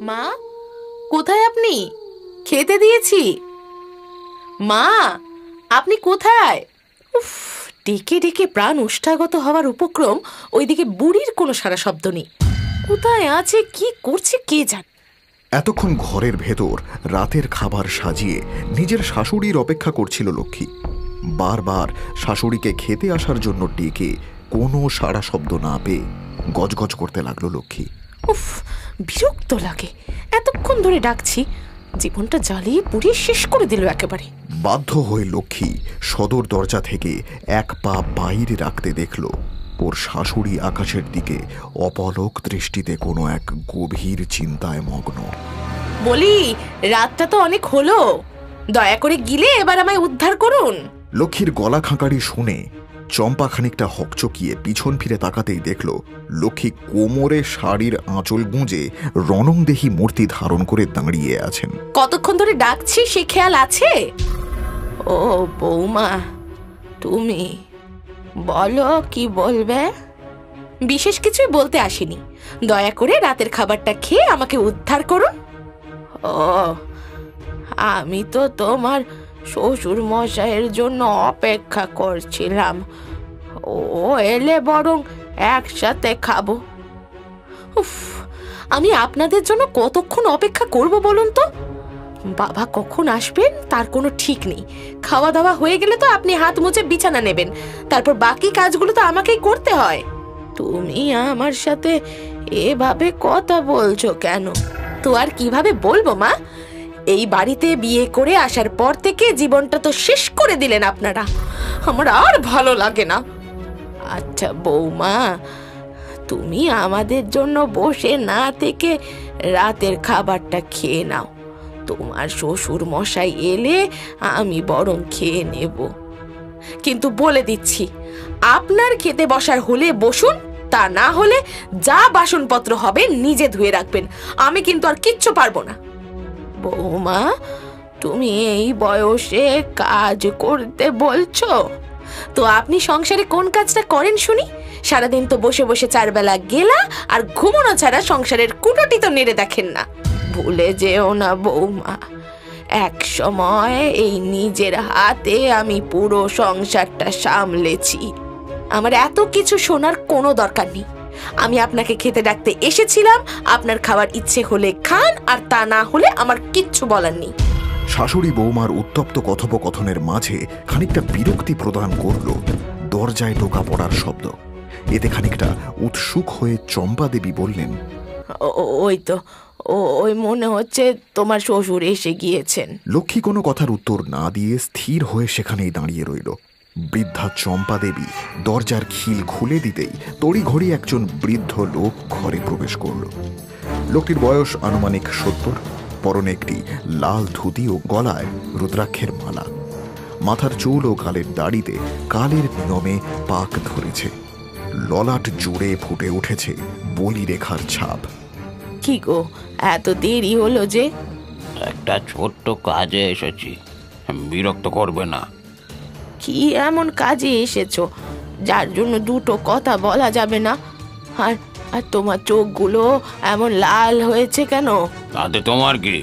মা, কোথায় আপনি? খেতে দিয়েছি। মা, আপনি কোথায়? উফ, ডেকে ডেকে প্রাণ ওষ্ঠাগত হওয়ার উপক্রম। ওইদিকে বুড়ির কোনো সারা শব্দ নেই। কোথায় আছে, কি করছে কে জানে। এতক্ষণ ঘরের ভেতর রাতের খাবার সাজিয়ে নিজের শাশুড়ির অপেক্ষা করছিল লক্ষ্মী। বারবার শাশুড়িকে খেতে আসার জন্য ডেকে কোনো সাড়া শব্দ না পেয়ে গজগজ করতে লাগলো লক্ষ্মী। উফ, বিরক্ত লাগে। এতক্ষণ ধরে ডাকছি, জীবনটা জ্বালিয়ে পুড়িয়ে শেষ করে দিল একেবারে। বাধ্য হয়ে লক্ষ্মী সদর দরজা থেকে এক পা বাইরে রাখতে দেখল ওর শাশুড়ি আকাশের দিকে অপলক দৃষ্টিতে কোনো এক গভীর চিন্তায় মগ্ন। বলি, রাতটা তো অনেক হলো, দয়া করে গিলে এবার আমায় উদ্ধার করুন। লক্ষ্মীর গলা খাঁকারি শুনে চম্পা খানিকটা হকচকিয়ে পিছন ফিরে তাকাতেই দেখল লক্ষ্মী কোমরে শাড়ির আঁচল গুঁজে রণংদেহী মূর্তি ধারণ করে দাঁড়িয়ে আছেন। কতক্ষণ ধরে ডাকছি সে খেয়াল আছে? ও বৌমা, তুমি বলো, কি বলবে? বিশেষ কিছুই বলতে আসিনি, দয়া করে রাতের খাবারটা খেয়ে আমাকে উদ্ধার করুন। ও, আমি তো তোমার শ্বশুর মশাইয়ের জন্য অপেক্ষা করছিলাম। ও এলে বরং একসাথে খাবো। উফ, আমি আপনাদের জন্য কতক্ষণ অপেক্ষা করব বলুন তো? বাবা কখন আসবেন তার কোনো ঠিক নেই। খাওয়া দাওয়া হয়ে গেলে তো আপনি হাত মুছে বিছানা নেবেন, তারপর বাকি কাজগুলো তো আমাকেই করতে হয়। তুমি আমার সাথে এভাবে কথা বলছো কেন? তো আর কিভাবে বলবো মা? এই বাড়িতে বিয়ে করে আসার পর থেকে জীবনটা তো শেষ করে দিলেন আপনারা। আমার আর ভালো লাগে না। আচ্ছা বৌমা, তুমি আমাদের জন্য বসে না থেকে রাতের খাবারটা খেয়ে নাও। তোমার শ্বশুর মশাই এলে আমি বরং খেয়ে নেব। কিন্তু বলে দিচ্ছি, আপনার খেতে বসার হলে বসুন, তা না হলে যা বাসনপত্র হবে নিজে ধুয়ে রাখবেন। আমি কিন্তু আর কিচ্ছু পারবো না। বৌমা, তুমি এই বয়সে কাজ করতে বলছো? তো আপনি সংসারে কোন কাজটা করেন শুনি? সারাদিন তো বসে বসে চারবেলা গেলা আর ঘুমানো ছাড়া সংসারের কুটোটি তো নেড়ে দেখেন না। ভুলে যেও না বৌমা, এক সময় এই নিজের হাতে আমি পুরো সংসারটা সামলেছি। আমার এত কিছু শোনার কোনো দরকার নেই। আমি আপনাকে খেতে ডাকতে এসেছিলাম, আপনার খাবার ইচ্ছে হলে খান, আর তা না হলে আমার কিচ্ছু বলার নেই। শাশুড়ি বৌমার উত্তপ্ত কথোপকথনের মাঝে খানিকটা বিরক্তি প্রদান করল দরজায় টোকা পড়ার শব্দ। এতে খানিকটা উৎসুক হয়ে চম্পা দেবী বললেন, ওই তো, ওই মনে হচ্ছে তোমার শ্বশুর এসে গিয়েছেন। লক্ষ্মী কোনো কথার উত্তর না দিয়ে স্থির হয়ে সেখানেই দাঁড়িয়ে রইল। বৃদ্ধা চম্পা দেবী দরজার খিল খুলে দিতেই তড়িঘড়ি একজন বৃদ্ধ লোক ঘরে প্রবেশ করল। লোকটির বয়স আনুমানিক 70, পরনে একটি লাল ধুতি ও গলায় রুদ্রাক্ষের মালা। মাথার চুল ও গালের দাড়িতে কালের নিয়মে পাক ধরেছে। ললাট জুড়ে ফুটে উঠেছে বলি রেখার ছাপ। কি গো, এত দেরি হলো যে? একটা ছোট্ট কাজে এসেছি, বিরক্ত করবে না। কি এমন কাজে এসেছো যার জন্য দুটো কথা বলা যাবে না? আর আর তোমার চোখগুলো এমন লাল হয়েছে কেন? তাতে তোমার কি?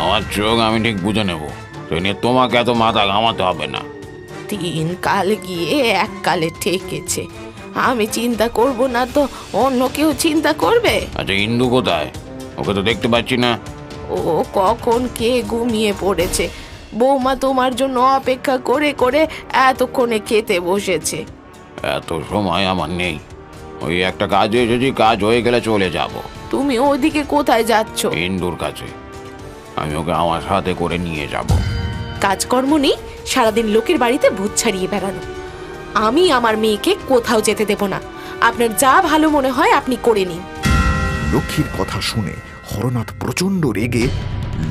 আমার চোখ আমি ঠিক বুঝে নেব, সে নিয়ে তোমাকে এত মাথা ঘামাতে হবে না। 3 কাল গিয়ে 1 কালে ঠেকেছে। আমি চিন্তা করব না তো অন্য কেউ চিন্তা করবে? আচ্ছা, ইন্দু কোথায়? ওকে তো দেখতে পাচ্ছি না। ও কখন কে ঘুমিয়ে পড়েছে। বৌমা তোমার জন্য অপেক্ষা করে করে এতক্ষণে খেতে বসেছে। এত সময় আমার নেই, ওই একটা কাজে এসেছি, কাজ হয়ে গেলে চলে যাব। তুমি ওদিকে কোথায় যাচ্ছ? ইন্দুর কাছে, আমি ওকে আমার সাথে করে নিয়ে যাব। কাজকর্ম নেই, সারাদিন লোকের বাড়িতে ভূত ছাড়িয়ে বেড়ানো। আমি আমার মেয়েকে কোথাও যেতে দেব না। আপনার যা ভালো মনে হয় আপনি করে নিন। লক্ষ্মীর কথা শুনে হরনাথ প্রচণ্ড রেগে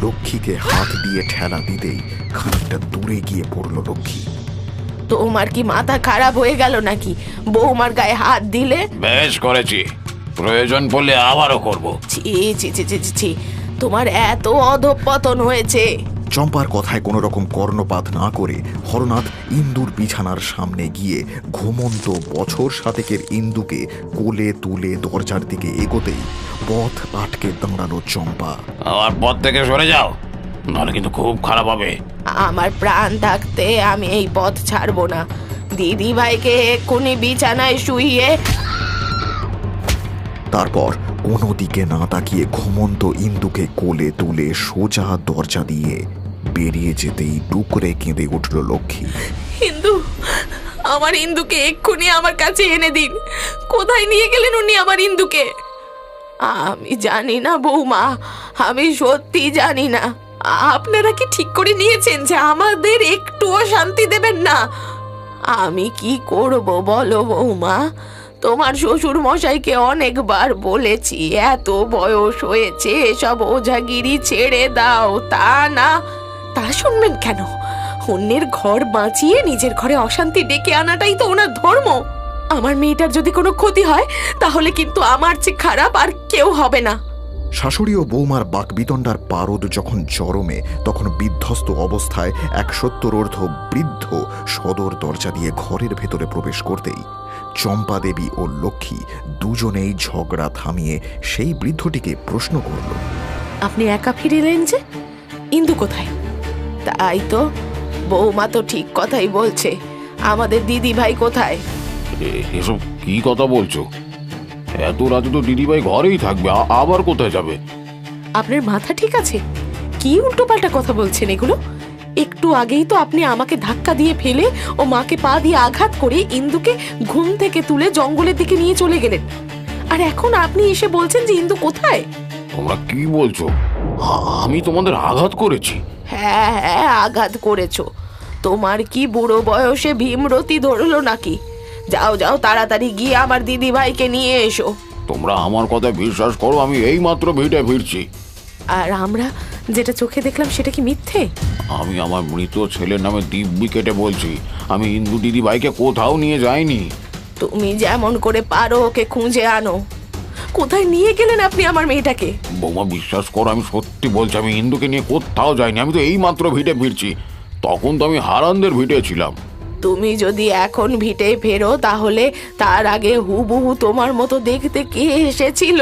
লক্ষ্মীকে হাত দিয়ে ঠেলা দিতেই খানিকটা দূরে গিয়ে পড়ল লক্ষ্মী। তোমার কি মাথা খারাপ হয়ে গেল নাকি? বৌমার গায়ে হাত দিলে? বেশ করেছি, প্রয়োজন পড়লে আবারও করব। ছি ছি ছি ছি ছি, তোমার এত অধঃপতন হয়েছে। চম্পার কথায় কোনো রকম কর্ণপাত না করে হরনাথ ইন্দুর বিছানার সামনে গিয়ে ঘুমন্ত বছর সাতেকের ইন্দুকে কোলে তুলে দরজার দিকে এগোতেই পথ আটকে দাঁড়ালো চম্পা। আমার পথ থেকে সরে যাও, নাহলে কিন্তু খুব খারাপ হবে। আমার প্রাণ থাকতে আমি এই পথ ছাড়বো না। দিদি ভাইকে এক্ষুনি বিছানায় শুইয়ে। তারপর কোনো দিকে না তাকিয়ে ঘুমন্ত ইন্দুকে কোলে তুলে সোজা দরজা দিয়ে বেরিয়ে যেতেই টুকরে কেঁদে উঠল লক্ষ্মী। ইন্দু, আমার ইন্দুকে এক্ষুনি আমার কাছে এনে দিন। কোথায় নিয়ে গেলেন উনি আমার ইন্দুকে? আমি জানি না বৌমা, আমি সত্যি জানি না। আপনারা কি ঠিক করে নিয়েছেন যে আমাদের একটুও শান্তি দেবেন না? আমি কি করব বলো বৌমা? তোমার শ্বশুর মশাইকে অনেকবার বলেছি এত বয়স হয়েছে এসব ওঝাগিরি ছেড়ে দাও, তা না। তা শুনবেন কেন? অন্যের ঘর বাঁচিয়ে নিজের ঘরে অশান্তি ডেকে আনাটাই তো ওনার ধর্ম। আমার মেয়েটার যদি কোনো ক্ষতি হয় তাহলে কিন্তু আমার চেয়ে খারাপ আর কেউ হবে না। শাশুড়ি ও বৌমার বাকবিতণ্ডার পারদ যখন চরমে, তখন বিধ্বস্ত অবস্থায় এক সত্তরোর্ধ্ব বৃদ্ধ সদর দরজা দিয়ে ঘরের ভেতরে প্রবেশ করতেই চম্পা দেবী ও লক্ষ্মী দুজনেই ঝগড়া থামিয়ে সেই বৃদ্ধটিকে প্রশ্ন করল, আপনি একা ফিরিলেন যে? ইন্দু কোথায়? তাই তো, বৌমা তো ঠিক কথাই বলছে। আমাদের দিদি ভাই কোথায়? এসব কি কথা বলছো? এত রাতে তো দিদিভাই ঘরেই থাকবে, আবার কোথায় যাবে? আপনার মাথা ঠিক আছে? কি উল্টোপাল্টা কথা বলছেন এগুলো? একটু আগেই তো আপনি আমাকে ধাক্কা দিয়ে ফেলে ও মাকে পা দিয়ে আঘাত করে ইন্দুকে ঘুম থেকে তুলে জঙ্গলের দিকে নিয়ে চলে গেলেন। আর এখন আপনি এসে বলছেন যে ইন্দু কোথায়? তোমরা কি বলছো? আমি তোমাদের আঘাত করেছি? হ্যাঁ হ্যাঁ, আঘাত করেছো। তোমার কি বুড়ো বয়সে ভীমরতি ধরলো নাকি? যাও যাও, তাড়াতাড়ি গিয়ে আমার দিদি ভাইকে নিয়ে এসো। তোমরা আমার কথায় বিশ্বাস করো, আমি এই মাত্র ভিটে ফিরছি। আর আমরা যেটা চোখে দেখলাম সেটা কি মিথ্যে? আমি আমার মৃত ছেলের নামে দিব্যি কেটে বলছি, আমি ইন্দু দিদি ভাইকে কোথাও নিয়ে যাইনি। তুমি যেমন করে পারো ওকে খুঁজে আনো। কোথায় নিয়ে গেলেন আপনি আমার মেয়েটাকে? বৌমা বিশ্বাস করো, আমি সত্যি বলছি, আমি ইন্দুকে নিয়ে কোথাও যাইনি। আমি তো এই মাত্র ভিটে ফিরছি। তখন তো আমি হারানদের ভিটে ছিলাম। তুমি যদি এখন ভিটে ফেরো তাহলে তার আগে হুবহু তোমার মতো দেখতে কে এসেছিল?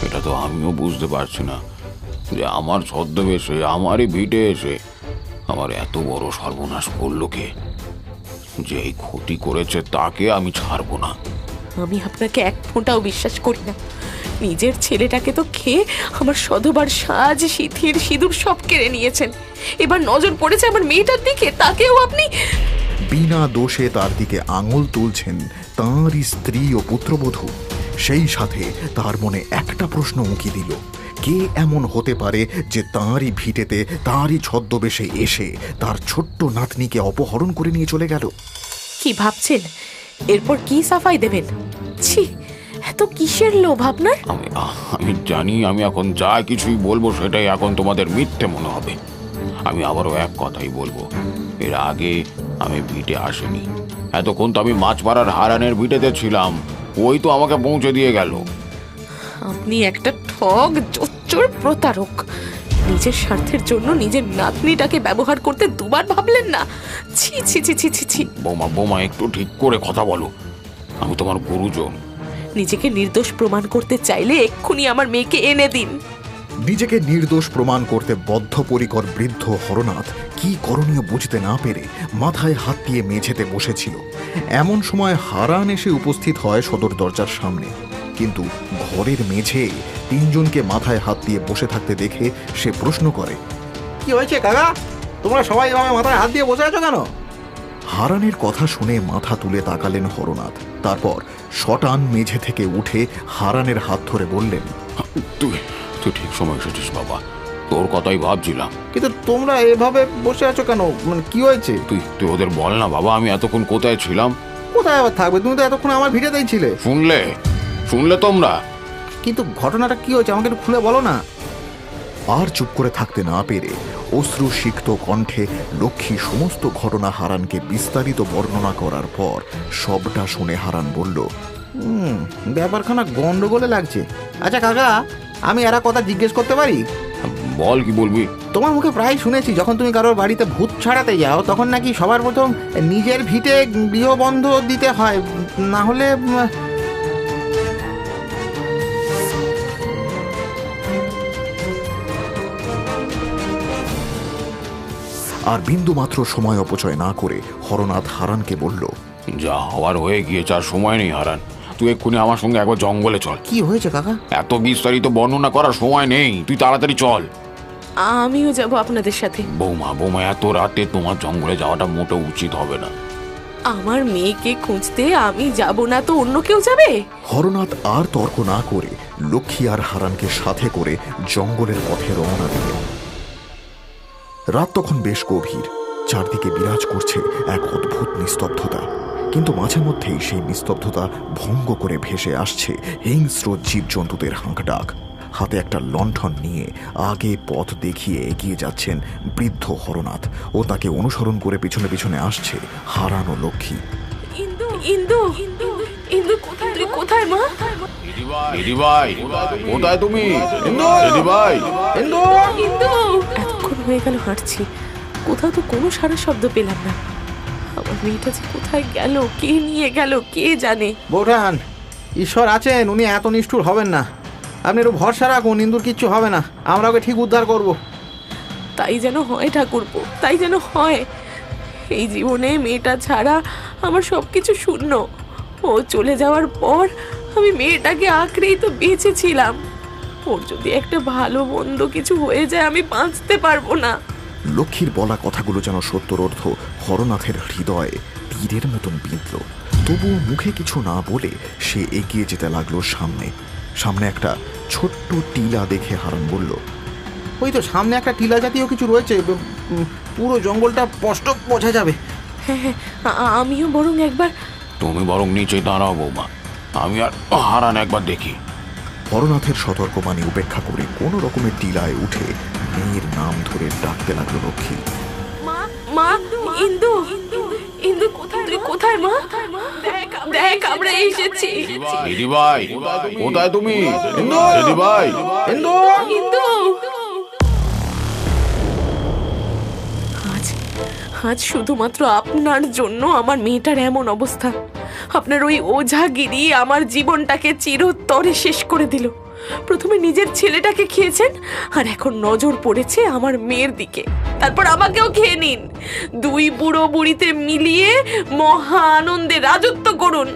এটা তো আমিও বুঝতে পারছি না যে আমার ছদ্মবেশে আমারই ভিটে এসে আমার এত বড় সর্বনাশ করলো কে। যে এই ক্ষতি করেছে তাকে আমি ছাড়বো না। আমি আপনাকে এক ফোঁটাও বিশ্বাস করি না। নিজের ছেলেটাকে তো খেয়ে আমার সধবার সাজ সিথির সিঁদুর সব কেড়ে নিয়েছেন। এবার নজর পড়েছে আমার মেয়েটার দিকে, তাকেও আপনি। বিনা দোষে তার দিকে আঙুল তুলছেন তাঁরই স্ত্রী ও পুত্রবধূ। সেই সাথে তার মনে একটা প্রশ্ন উঁকি দিল, কে এমন হতে পারে যে তাঁরই ভিটেতে তাঁরই ছদ্মবেশে এসে তার ছোট্ট নাতনিকে অপহরণ করে নিয়ে চলে গেল? কি ভাবছেন? এরপর কি সাফাই দেবেন? ছি, এত কিসের লোভ আপনার? আমি জানি আমি এখন যা কিছুই বলবো সেটাই এখন তোমাদের মিথ্যে মনে হবে। আমি আবারও এক কথাই বলবো, এর আগে আমি ভিটে আসিনি। এতক্ষণ তো আমি মাছপাড়ার হারানের ভিটেতে ছিলাম, ওই তো আমাকে পৌঁছে দিয়ে গেল। আপনি একটা ঠগ, জোচ্চোর, প্রতারক। নিজের স্বার্থের জন্য নিজের নাতনিটাকে ব্যবহার করতে দুবার ভাবলেন না? ছি ছি ছি ছি ছি ছি। বোমা একটু ঠিক করে কথা বলো, আমি তোমার গুরুজন। নিজেকে নির্দোষ প্রমাণ করতে চাইলে এক্ষুনি আমার মেয়েকে এনে দিন। নিজেকে নির্দোষ প্রমাণ করতে বদ্ধপরিকর বৃদ্ধ হরনাথ কি করণীয় বুঝতে না পেরে মাথায় হাত দিয়ে মেঝেতে বসেছিল। এমন সময় হারান এসে উপস্থিত হয় সদর দরজার সামনে। কিন্তু ঘরের মেঝে তিনজনকে মাথায় হাত দিয়ে বসে থাকতে দেখে সে প্রশ্ন করে, কি হয়েছে কাকা? তোমরা সবাই এভাবে মাথায় হাত দিয়ে বসে আছো কেন? হারানের কথা শুনে মাথা তুলে তাকালেন হরনাথ। তারপর শটান মেঝে থেকে উঠে হারানের হাত ধরে বললেন, তুই ঠিক সময় এসেছিস বাবা, তোর কথাই ভাবছিলাম। কিন্তু তোমরা এভাবে বসে আছো কেন? মানে কি হয়েছে? তুই ওদের বল না বাবা, আমি এতক্ষণ কোথায় ছিলাম। কোথায় আবার থাকবে? তুমি তো এতক্ষণ আমার ভিটেতেই ছিলে। শুনলে তোমরা? কিন্তু ঘটনাটা কি হয়েছে আমাকে একটু খুলে বলো না। আর চুপ করে থাকতে না পেরে অশ্রু সিক্ত কণ্ঠে লক্ষ্মী সমস্ত ঘটনা হারানকে বিস্তারিত বর্ণনা করার পর সবটা শুনে হারান বলল, ব্যাপারখানা গন্ডগোলে লাগছে। আচ্ছা কাকা, আমি এরা কথা জিজ্ঞেস করতে পারি? বল কি বলবি? তোমার মুখে প্রায় শুনেছি যখন তুমি কারোর বাড়িতে ভূত ছাড়াতে যাও তখন নাকি সবার প্রথম নিজের ভিটে গৃহবন্ধ দিতে হয়, না হলে আর বিন্দু মাত্র সময় অপচয় না করে হরনাথ হারানকে বলল, যা হওয়ার হয়ে গিয়েছে, আর সময় নেই হারান। তুই এক্ষুনি আমার সঙ্গে একবার জঙ্গলে চল। কি হয়েছে কাকা? এত বিস্তারিত বর্ণনা করার সময় নেই, তুই তাড়াতাড়ি চল। আমিও যাব আপনাদের সাথে। বৌমা বৌমা, এত রাতে তোমার জঙ্গলে যাওয়াটা মোটেও উচিত হবে না। আমার মেয়েকে খুঁজতে আমি যাব না তো অন্য কেউ যাবে? হরনাথ আর তর্ক না করে লক্ষ্মী আর হারানকে সাথে করে জঙ্গলের পথে রওনা দিলেন। রাত তখন বেশ গভীর, চারদিকে বিরাজ করছে এক অদ্ভুত নিস্তব্ধতা, কিন্তু মাঝে মধ্যেই সেই নিস্তব্ধতা ভঙ্গ করে ভেসে আসছে হিংস্র জীবজন্তুদের হাঁকডাক। হাতে একটা লণ্ঠন নিয়ে আগে পথ দেখিয়ে এগিয়ে যাচ্ছেন বৃদ্ধ হরনাথ, ও তাকে অনুসরণ করে পিছনে পিছনে আসছে হারান ও লক্ষ্মী। ইন্দু ইন্দু ইন্দু কোথায়, তুই কোথায় মা? দিদিভাই, কোথায় তুমি? দিদিভাই, ইন্দু, এতক্ষণ হয়ে গেল হাঁটছি, কোথাও তো কোনো সারা শব্দ পেলাম না। আমার মেয়েটা যে কোথায় গেল, কে নিয়ে গেল কে জানে। বৌঠান, ঈশ্বর আছেন, উনি এত নিষ্ঠুর হবেন না। আপনি একটু ভরসা রাখুন, ইন্দুর কিচ্ছু হবে না, আমরা ওকে ঠিক উদ্ধার করব। তাই যেন হয় ঠাকুরপো, তাই যেন হয়। এই জীবনে মেয়েটা ছাড়া আমার সব কিছু শূন্য। ও চলে যাওয়ার পর আমি মেয়েটাকে আঁকড়েই তো বেঁচেছিলাম। ওর যদি একটা ভালো মন্দ কিছু হয়ে যায় আমি বাঁচতে পারবো না। লক্ষ্মীর বলা কথাগুলো যেন সত্যরর্থ হরনাথের হৃদয়ে তীরের মতন বিঁধল। তবুও মুখে কিছু না বলে সে এগিয়ে যেতে লাগলো সামনে। সামনে একটা ছোট্ট টিলা দেখে হারান বলল, ওই তো সামনে একটা টিলা জাতীয় কিছু রয়েছে, পুরো জঙ্গলটা স্পষ্ট বোঝা যাবে। হ্যাঁ হ্যাঁ, আমিও বরং একবার। তুমি বরং নিচে দাঁড়াও বৌমা, আমি আর হারান একবার দেখি। হরনাথের সতর্কবাণী উপেক্ষা করে কোনো রকমের টিলায় উঠে মেয়ের নাম ধরে ডাকতে লাগলো লক্ষ্মী। মা মা, ইন্দু ইন্দু কোথায়, তুই কোথায় মা? দেখ আমরা এসেছি। দিদিভাই, কোথায় তুমি? দিদিভাই, ইন্দু, আজ শুধুমাত্র আপনার জন্য আমার মেয়েটার এমন অবস্থা। আপনার ওই ওঝাগিরি আমার জীবনটাকে চিরতরে শেষ করে দিল। প্রথমে নিজের ছেলেটাকে খেয়েছেন, আর এখন নজর পড়েছে আমার মেয়ের দিকে। তারপর আমাকেও খেয়ে নিন। দুই বুড়ো বুড়িতে মিলিয়ে মহা আনন্দে রাজত্ব করুন।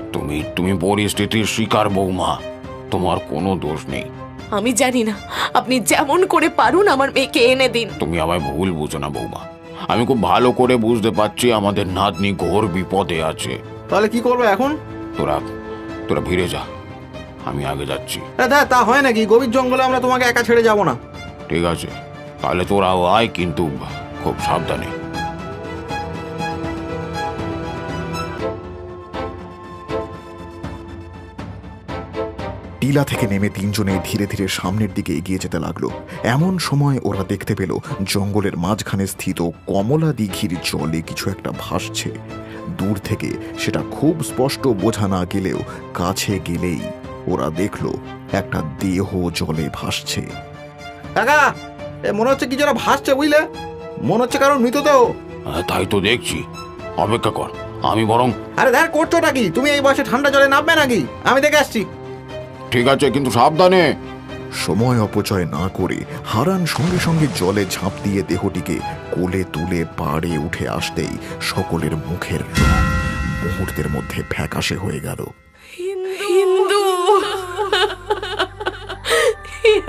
তুমি পরিস্থিতির শিকার বৌমা, তোমার কোনো দোষ নেই। আমি জানি না, আপনি যেমন করে পারুন আমার মেয়েকে এনে দিন। তুমি আমায় ভুল বুঝো না বৌমা, আমি খুব ভালো করে বুঝতে পারছি আমাদের নাতনি ঘোর বিপদে আছে। তাহলে কি করবো এখন? তোরা ফিরে যা, আমি আগে যাচ্ছি। দাদা, তা হয় নাকি? গভীর জঙ্গলে আমরা তোমাকে একা ছেড়ে যাব না। ঠিক আছে, তাহলে তোরাও আয়, কিন্তু খুব সাবধানে। টিলা থেকে নেমে তিনজনে ধীরে ধীরে সামনের দিকে এগিয়ে যেতে লাগলো। এমন সময় ওরা দেখতে পেল জঙ্গলের মাঝখানে স্থিত কমলা দিঘির জলে কিছু একটা ভাসছে। দূর থেকে সেটা খুব স্পষ্ট বোঝা না গেলেও কাছে গেলেই ওরা দেখলো একটা দেহ জলে ভাসছে। কাকা, মনে হচ্ছে কিছু একটা ভাসছে, বুঝলে? মনে হচ্ছে কারণ মৃতদেহ। তাই তো দেখছি, অপেক্ষা কর, আমি বরং। আরে দেখ, করছোটা কি? তুমি এই বয়সে ঠান্ডা জলে নামবে নাকি? আমি দেখে আসছি। ঠিক আছে, কিন্তু সাবধানে। সময় অপচয় না করে হারান সঙ্গে সঙ্গে জলে ঝাঁপ দিয়ে দেহটিকে কোলে তুলে পাড়ে উঠে আসতেই সকলের মুখের রং মুহূর্তের মধ্যে ফ্যাকাশে হয়ে গেল। হিন্দু,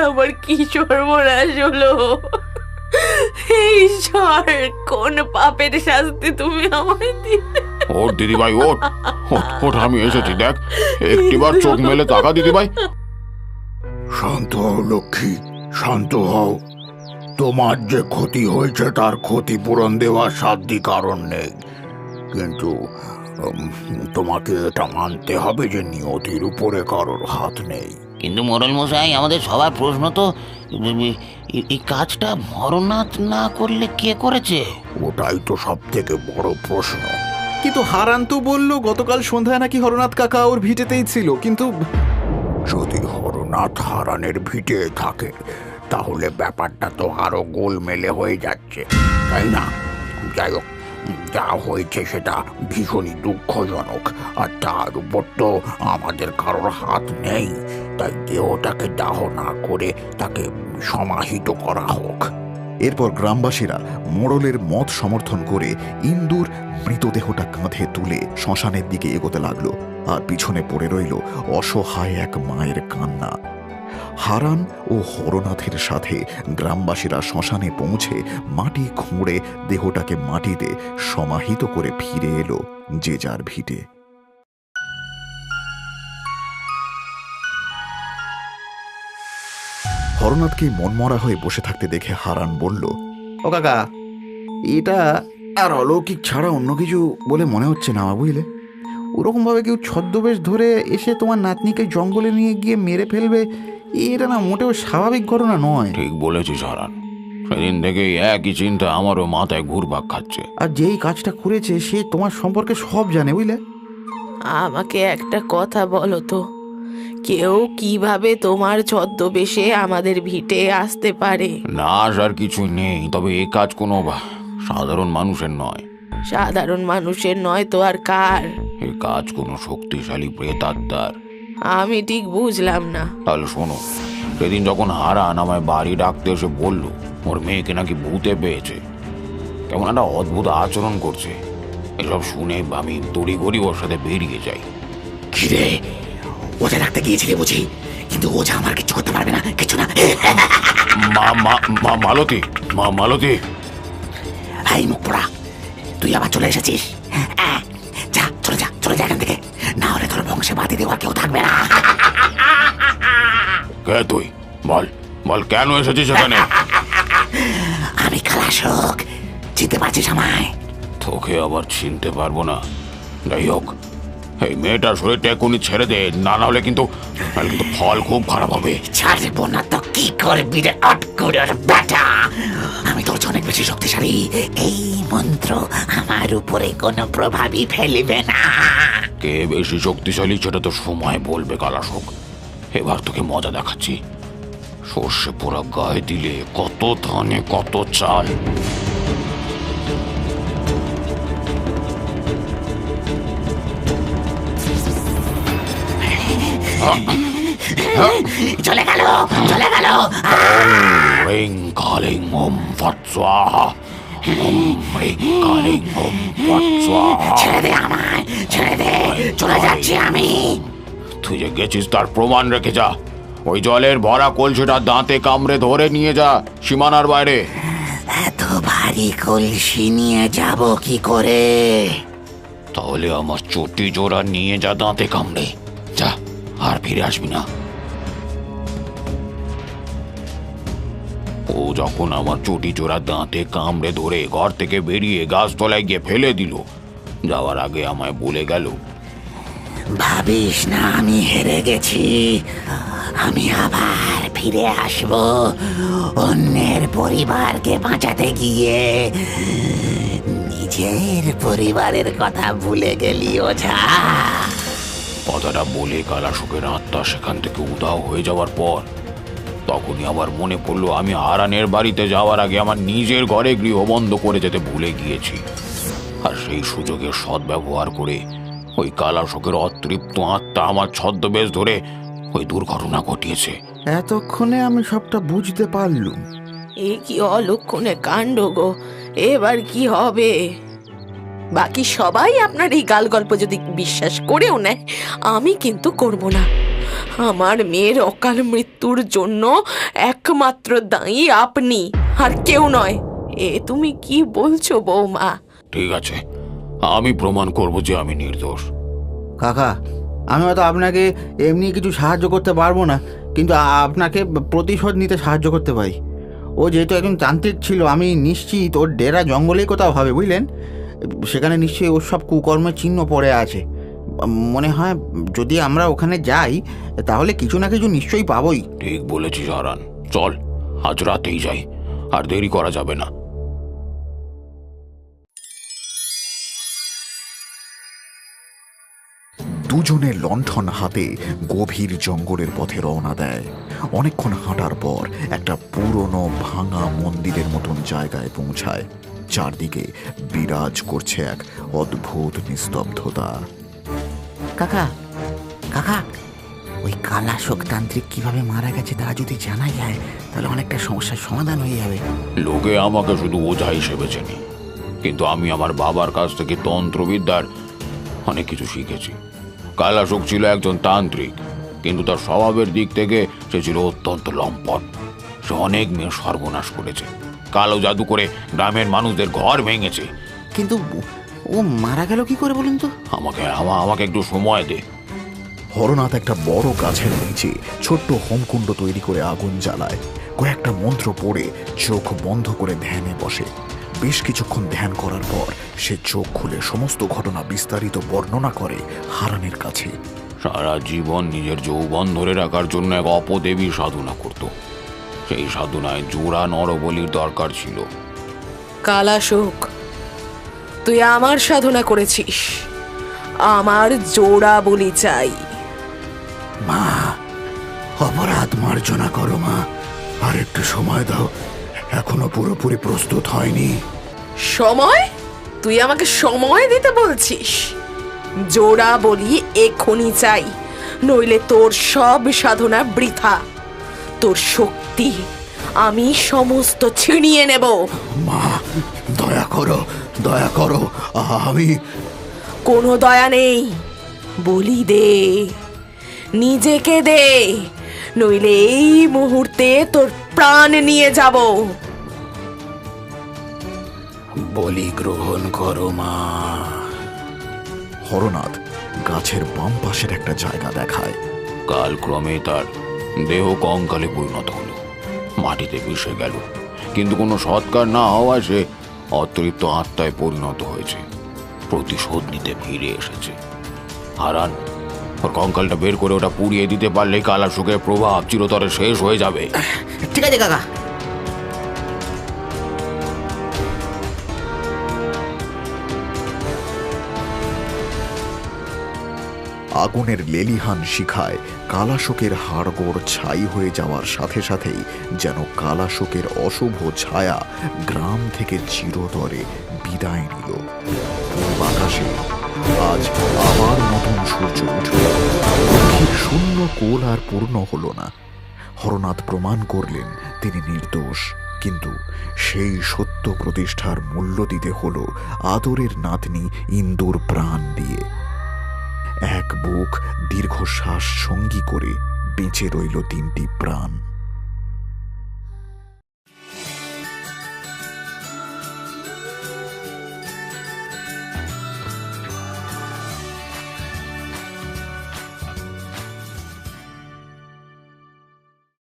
আবার কি সর্বনাশ হলো? ঈশ্বর, কোন পাপের শাস্তি তুমি আমায় দিলে? ওর দিদিভাই, ওঠ, আমি এসেছি, দেখ একটিবার চোখ মেলে তাকা দিদিভাই। শান্ত হও লক্ষ্মী, শান্ত হও। তোমার যে ক্ষতি হয়েছে তার ক্ষতিপূরণ দেওয়ার সাধ্য কারণ নেই, কিন্তু তোমাকে এটা মানতে হবে যে নিয়তির উপরে কারোর হাত নেই। কিন্তু মোড়ল মশাই, আমাদের সবার প্রশ্ন তো এই কাজটা হরনাথ না করলে কে করেছে? ওটাই তো সব থেকে বড় প্রশ্ন। কিন্তু হারান তো বললো গতকাল সন্ধ্যায় নাকি হরনাথ কাকা ওর ভিটেতেই ছিল, কিন্তু যদি হরনাথ হারানের ভিটে থাকে তাহলে ব্যাপারটা তো আরো গোলমেলে হয়ে যাচ্ছে, তাই না? যাই হোক, যা হয়েছে সেটা ভীষণই দুঃখজনক, আর তার উপর তো আমাদের কারোর হাত নেই। তাই দেহটাকে দাহ না করে তাকে সমাহিত করা হোক। এরপর গ্রামবাসীরা মোড়লের মত সমর্থন করে ইন্দুর মৃতদেহটা কাঁধে তুলে শ্মশানের দিকে এগোতে লাগলো, আর পিছনে পড়ে রইল অসহায় এক মায়ের কান্না। হারান ও হরনাথের সাথে গ্রামবাসীরা শ্মশানে পৌঁছে মাটি খুঁড়ে দেহটাকে মাটিতে সমাহিত করে ফিরে এলো যে যার ভিটে। হরনাথকে মনমরা হয়ে বসে থাকতে দেখে হারান বলল, ও কাকা, এটা আর অলৌকিক ছাড়া অন্য কিছু বলে মনে হচ্ছে না, বুঝলে? ওরকমভাবে কেউ ছদ্মবেশ ধরে এসে তোমার নাতনিকে জঙ্গলে নিয়ে গিয়ে মেরে ফেলবে, এটা না মোটেও স্বাভাবিক ঘটনা নয়। ঠিক বলেছিস হারান, সেদিন থেকেই একই চিন্তা আমারও মাথায় ঘুরপাক খাচ্ছে। আর যেই কাজটা করেছে সে তোমার সম্পর্কে সব জানে, বুঝলে? আমাকে একটা কথা বলো তো, কেউ কিভাবে তোমার ছদ্মবেশে আমাদের ভিটে আসতে পারে? না, আর কিছু নেই, তবে এ কাজ কোনো সাধারণ মানুষের নয়। সাধারণ মানুষের নয় তো আর কার? এ কাজ কোনো শক্তিশালী প্রেতাত্মার। আমি ঠিক বুঝলাম না। তাহলে শোনো, সেদিন যখন হারান আমায় বাড়ি ডাকতে এসে বলল ওর মেয়েকে নাকি ভূতে পেয়েছে, কেমন একটা অদ্ভুত আচরণ করছে, এসব শুনে আমি তড়িঘড়ি ওর সাথে বেরিয়ে যাই। কিরে, ওটা রাখতে গিয়েছিলি বুঝি? কিন্তু ও যা আমার কিছু করতে পারবে না, কিছু না। মালতী, মালতী। এই মুখ পোড়া, তুই আবার চলে এসেছিস? যা, চলে যা এখান থেকে, না হলে তোর বংশে বাতি দেওয়ার কেউ থাকবে না। কে তুই? বল কেন এসেছিস এখানে? আমি খালাসক, চিনতে পারছিস আমায়? তোকে আবার চিনতে পারবো না। যাই হোক, এই মেয়েটার শরীরটা এখনই ছেড়ে দে, না হলে কিন্তু ফল খুব খারাপ হবে। ছাড়বো না তো কি করবি রে অটকুড়ের বেটা? আমি তোর চেয়ে অনেক বেশি শক্তিশালী, এই মন্ত্র আমার উপরে কোনো প্রভাবই ফেলবে না। কে বেশি শক্তিশালী সেটা তো সময় বলবে কালাশোক। এবার তোকে মজা দেখাচ্ছি। সর্ষে পোড়া গায়ে দিলে কত ধানে কত চাল। চলে গেল। রিং কালিং ওম ফট স্বাহা। রিং কালিং ওম ফট স্বাহা। ছেড়ে দে আমায়, ছেড়ে দে, চলে যাচ্ছি আমি। তুই যে গেছিস তার প্রমাণ রেখে যা। ওই জলের ভরা কলসিটা দাঁতে কামড়ে ধরে নিয়ে যা সীমানার বাইরে। এত ভারী কলসি নিয়ে যাব কি করে? তাহলে আমার চটি জোড়া নিয়ে যা দাঁতে কামড়ে, যা, আর ফিরে আসবি না। ও যখন আমার চটি জোড়া দাঁতে কামড়ে ধরে ঘর থেকে বেরিয়ে গাছতলায় গিয়ে ফেলে দিল, যাওয়ার আগে আমায় বলে গেল, ভাবিস না আমি হেরে গেছি, আমি আবার ফিরে আসব অন্যের পরিবারকে বাঁচাতে গিয়ে। নিজের পরিবারের কথা ভুলে গেলি ওঝা। কথাটা বলে কালাশোকের আত্মা সেখান থেকে উধাও হয়ে যাওয়ার পর তখনই আমার মনে পড়লো আমি হারানের বাড়িতে যাওয়ার আগে আমার নিজের ঘরে গৃহবন্ধ করে যেতে ভুলে গিয়েছি। আর সেই সুযোগের সদ্ব্যবহার করে ওই কালাশোকের অতৃপ্ত আত্মা আমার ছদ্মবেশ ধরে ওই দুর্ঘটনা ঘটিয়েছে। এতক্ষণে আমি সবটা বুঝতে পারলুম। এ কি অলক্ষণে কাণ্ড গো! এবার কি হবে? বাকি সবাই আপনার এই গাল গল্প যদি বিশ্বাস করেও নেয়, আমি কিন্তু করব না। আমার মেয়ের অকাল মৃত্যুর জন্য একমাত্র দায়ী আপনি, আর কেউ নয়। এ তুমি কি বলছো বৌমা? ঠিক আছে, আমি প্রমাণ করব যে আমি নির্দোষ। কাকা, আমি হয়তো আপনাকে এমনি কিছু সাহায্য করতে পারবো না, কিন্তু আপনাকে প্রতিশোধ নিতে সাহায্য করতে পারি। ও যেহেতু একজন তান্ত্রিক ছিল, আমি নিশ্চিত ওর ডেরা জঙ্গলেই কোথাও হবে, বুঝলেন? সেখানে নিশ্চয়ই ওর সব কুকর্মের চিহ্ন পড়ে আছে। মনে হয় যদি আমরা ওখানে যাই তাহলে কিছু না কিছু নিশ্চয়ই পাবোই। ঠিক বলেছিস হারান, চল আজ রাতেই যাই, আর দেরি করা যাবে না। দুজনে লণ্ঠন হাতে গভীর জঙ্গলের পথে রওনা দেয়। অনেকক্ষণ হাঁটার পর একটা পুরনো ভাঙা মন্দিরের মতন জায়গায় পৌঁছায়। চারদিকে বিরাজ করছে এক অদ্ভুত নিস্তব্ধতা। কাকা কাকা, ওই কালা শোকতান্ত্রিক কিভাবে মারা গেছে তা যদি জানা যায় তাহলে অনেকটা সমস্যার সমাধান হয়ে যাবে। লোকে আমাকে শুধু ওঝা হিসেবে চেনে, কিন্তু আমি আমার বাবার কাছ থেকে তন্ত্রবিদ্যার অনেক কিছু শিখেছি। কালাশোক ছিল একজন তান্ত্রিক, কিন্তু তার স্বভাবের দিক থেকে সে ছিল অত্যন্ত লম্পট। সে অনেক মেয়ে সর্বনাশ করেছে, কালো জাদু করে গ্রামের মানুষদের ঘর ভেঙেছে। কিন্তু ও মারা গেল কি করে বলুন তো? আমাকে একটু সময় দে। হরনাথ একটা বড় গাছের নিচে ছোট্ট হোমকুণ্ড তৈরি করে আগুন জ্বালায়। কয়েকটা মন্ত্র পড়ে চোখ বন্ধ করে ধ্যানে বসে। বেশ কিছুক্ষণ ধ্যান করার পর সে চোখ খুলে সমস্ত ঘটনা বিস্তারিত বর্ণনা করে হারানের কাছে। সারা জীবন নিজের যৌবন ধরে রাখার জন্য এক অপদেবী সাধনা করত। সেই সাধনায় জোড়া নরবলির দরকার ছিল। কালাশোক, তুই আমার সাধনা করেছিস, আমার জোড়া বলি চাই। মা, অপরাধ মার্জনা করো মা, আর একটু সময় দাও, এখনো পুরোপুরি প্রস্তুত হয়নি। সময়? তুই আমাকে সময় দিতে বলছিস? জোড়া বলি এক্ষুনি চাই, নইলে তোর সব সাধনা বৃথা। তোর শক্তি আমি সমস্ত ছিনিয়ে নেব। মা, দয়া করো, দয়া করো, আমি... কোনো দয়া নেই, বলি দে, নিজেকে দে, নইলে এই মুহূর্তে তোর প্রাণ নিয়ে যাব। বলি গ্রহণ করো মা। হরনাথ গাছের বাম পাশের একটা জায়গা দেখায়। কালক্রমে তার দেহ কঙ্কালে পরিণত হলো, মাটিতে মিশে গেল, কিন্তু কোনো সৎকার না হওয়ায় সে অতৃপ্ত আত্মায় পরিণত হয়েছে। প্রতিশোধ নিতে ফিরে এসেছে। হারান, ওর কঙ্কালটা বের করে ওটা পুড়িয়ে দিতে পারলেই কালাশোকের প্রভাব চিরতরে শেষ হয়ে যাবে। ঠিক আছে কাকা। আগুনের লেলিহান শিখায় কালাশোকের হাড়গোড় ছাই হয়ে যাওয়ার সাথে সাথেই যেন কালাশোকের অশুভ ছায়া গ্রাম থেকে চিরতরে বিদায় নিল। পূর্ব আকাশে আজ আবার নতুন সূর্য উঠল। পৃথিবীর শূন্য কোল আর পূর্ণ হল না। হরনাথ প্রমাণ করলেন তিনি নির্দোষ, কিন্তু সেই সত্য প্রতিষ্ঠার মূল্য দিতে হল আদরের নাতনি ইন্দুর প্রাণ দিয়ে। এক বুক দীর্ঘশ্বাস সঙ্গী করে বেঁচে রইল 3টি প্রাণ।